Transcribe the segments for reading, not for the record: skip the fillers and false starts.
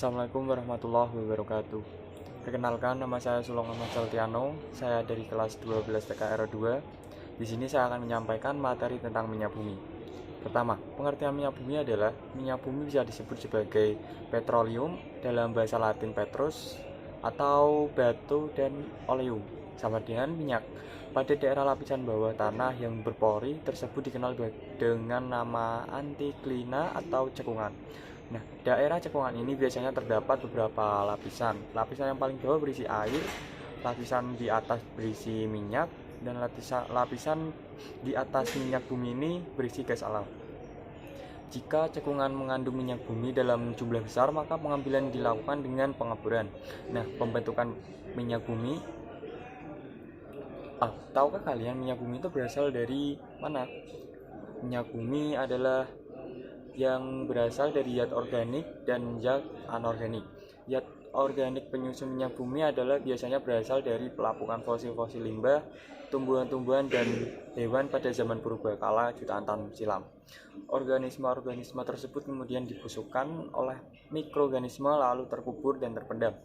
Assalamualaikum warahmatullahi wabarakatuh. Perkenalkan, nama saya Sulong Ahmad Saltiano. Saya dari kelas 12 TKR 2. Di sini saya akan menyampaikan materi tentang minyak bumi. Pertama, pengertian minyak bumi adalah minyak bumi bisa disebut sebagai petroleum dalam bahasa Latin petrus atau batu dan oleum, sama dengan minyak. Pada daerah lapisan bawah tanah yang berpori tersebut dikenal dengan nama antiklina atau cekungan. Nah, daerah cekungan ini biasanya terdapat beberapa lapisan. Lapisan yang paling bawah berisi air, lapisan di atas berisi minyak, dan lapisan di atas minyak bumi ini berisi gas alam. Jika cekungan mengandung minyak bumi dalam jumlah besar, maka pengambilan dilakukan dengan pengeboran. Nah, pembentukan minyak bumi. Tahukah kalian minyak bumi itu berasal dari mana? Minyak bumi adalah yang berasal dari zat organik dan zat anorganik. Zat organik penyusun minyak bumi adalah biasanya berasal dari pelapukan fosil-fosil limbah, tumbuhan-tumbuhan dan hewan pada zaman purbakala jutaan tahun silam. Organisme-organisme tersebut kemudian dibusukkan oleh mikroorganisme lalu terkubur dan terpendam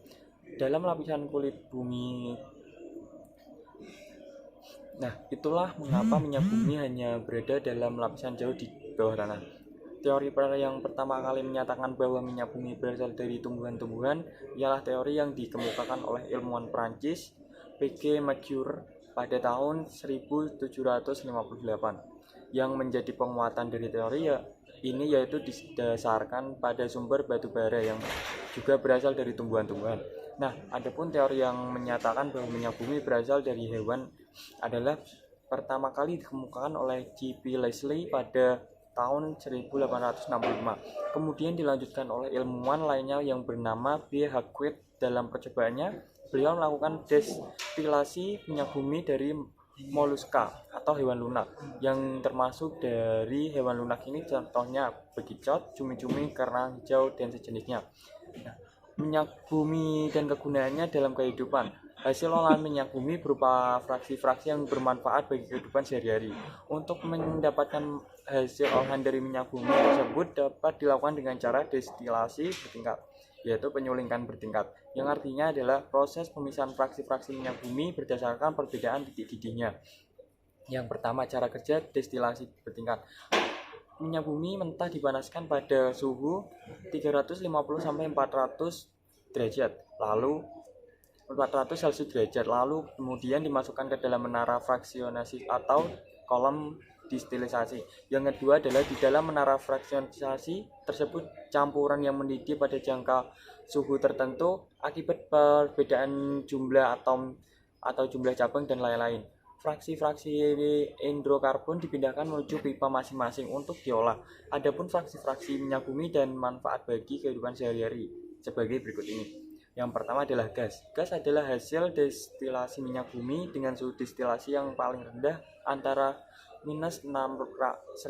dalam lapisan kulit bumi. Nah, itulah mengapa minyak bumi hanya berada dalam lapisan jauh di bawah tanah. Teori yang pertama kali menyatakan bahwa minyak bumi berasal dari tumbuhan-tumbuhan ialah teori yang dikemukakan oleh ilmuwan Prancis P.G. Macquer pada tahun 1758. Yang menjadi penguatan dari teori ini yaitu didasarkan pada sumber batu bara yang juga berasal dari tumbuhan-tumbuhan. Nah, adapun teori yang menyatakan bahwa minyak bumi berasal dari hewan adalah pertama kali dikemukakan oleh J.P. Leslie pada tahun 1865. Kemudian dilanjutkan oleh ilmuwan lainnya yang bernama B. Hackwith. Dalam percobaannya, beliau melakukan destilasi minyak bumi dari moluska atau hewan lunak, yang termasuk dari hewan lunak ini contohnya bekicot, cumi-cumi, kerang hijau, dan sejenisnya. Nah, minyak bumi dan kegunaannya dalam kehidupan. Hasil olahan minyak bumi berupa fraksi-fraksi yang bermanfaat bagi kehidupan sehari-hari. Untuk mendapatkan hasil olahan dari minyak bumi tersebut dapat dilakukan dengan cara destilasi bertingkat, yaitu penyulingan bertingkat, yang artinya adalah proses pemisahan fraksi-fraksi minyak bumi berdasarkan perbedaan titik didihnya. Yang pertama, cara kerja destilasi bertingkat. Minyak bumi mentah dipanaskan pada suhu 350-400 derajat, lalu 400 Celcius derajat, lalu kemudian dimasukkan ke dalam menara fraksionasi atau kolom distilisasi. Yang kedua adalah di dalam menara fraksionasi tersebut campuran yang mendidih pada jangka suhu tertentu akibat perbedaan jumlah atom atau jumlah cabang dan lain-lain. Fraksi-fraksi hidrokarbon dipindahkan menuju pipa masing-masing untuk diolah. Adapun fraksi-fraksi minyak bumi dan manfaat bagi kehidupan sehari-hari sebagai berikut ini. Yang pertama adalah gas. Gas adalah hasil destilasi minyak bumi dengan suhu destilasi yang paling rendah antara minus 160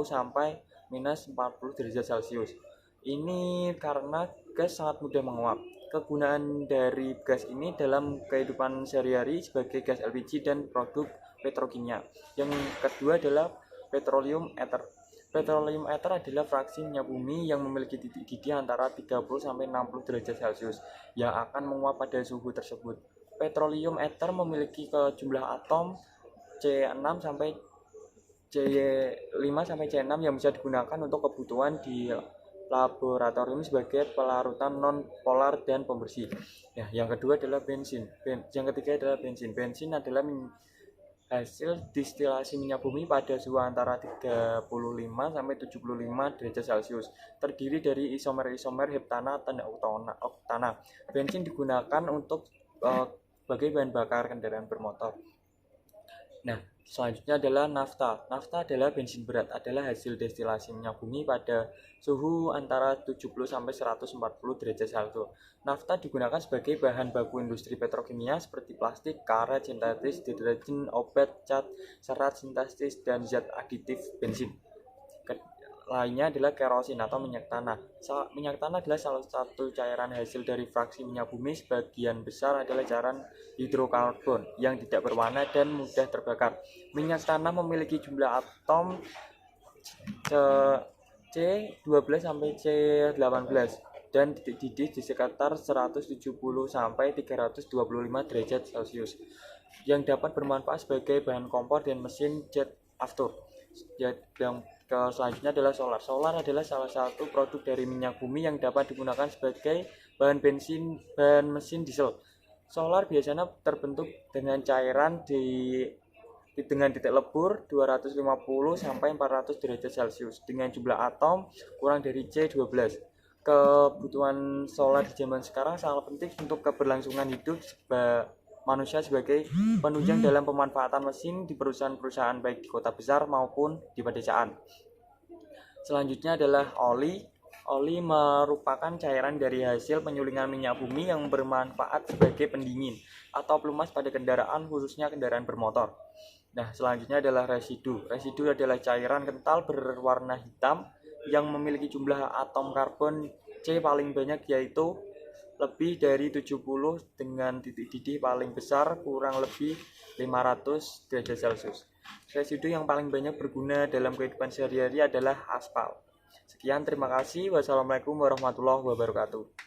sampai minus 40 derajat Celcius. Ini karena gas sangat mudah menguap. Kegunaan dari gas ini dalam kehidupan sehari-hari sebagai gas LPG dan produk petrokimia. Yang kedua adalah petroleum ether. Petroleum ether adalah fraksi minyak bumi yang memiliki titik didih antara 30-60 derajat Celcius yang akan menguap pada suhu tersebut. Petroleum ether memiliki jumlah atom C6 sampai C5 sampai C6 yang bisa digunakan untuk kebutuhan di laboratorium sebagai pelarutan non-polar dan pembersih. Yang kedua adalah bensin. Yang ketiga adalah bensin. Bensin adalah hasil distilasi minyak bumi pada suhu antara 35 sampai 75 derajat Celcius, terdiri dari isomer-isomer heptana dan oktana. Bensin digunakan untuk sebagai bahan bakar kendaraan bermotor. Nah, selanjutnya adalah nafta. Nafta adalah bensin berat, adalah hasil destilasi minyak bumi pada suhu antara 70 sampai 140 derajat Celcius. Nafta digunakan sebagai bahan baku industri petrokimia seperti plastik, karet sintetis, deterjen, obat, cat, serat sintetis, dan zat aditif bensin. Lainnya adalah kerosin atau minyak tanah. Minyak tanah adalah salah satu cairan hasil dari fraksi minyak bumi. Sebagian besar adalah cairan hidrokarbon yang tidak berwarna dan mudah terbakar. Minyak tanah memiliki jumlah atom C12 sampai C18. dan titik didih di sekitar 170 sampai 325 derajat Celcius yang dapat bermanfaat sebagai bahan kompor dan mesin jet aftur. Yang selanjutnya adalah solar. Solar adalah salah satu produk dari minyak bumi yang dapat digunakan sebagai bahan mesin diesel. Solar biasanya terbentuk dengan cairan dengan titik lebur 250 sampai 400 derajat Celcius dengan jumlah atom kurang dari C12. Kebutuhan solar di zaman sekarang sangat penting untuk keberlangsungan hidup manusia sebagai penunjang dalam pemanfaatan mesin di perusahaan-perusahaan baik di kota besar maupun di pedesaan. Selanjutnya adalah oli. Oli merupakan cairan dari hasil penyulingan minyak bumi yang bermanfaat sebagai pendingin atau pelumas pada kendaraan, khususnya kendaraan bermotor. Nah, selanjutnya adalah residu. Residu adalah cairan kental berwarna hitam yang memiliki jumlah atom karbon C paling banyak, yaitu lebih dari 70 dengan titik didih paling besar kurang lebih 500 derajat Celcius. Residu yang paling banyak berguna dalam kehidupan sehari-hari adalah aspal. Sekian, terima kasih. Wassalamualaikum warahmatullahi wabarakatuh.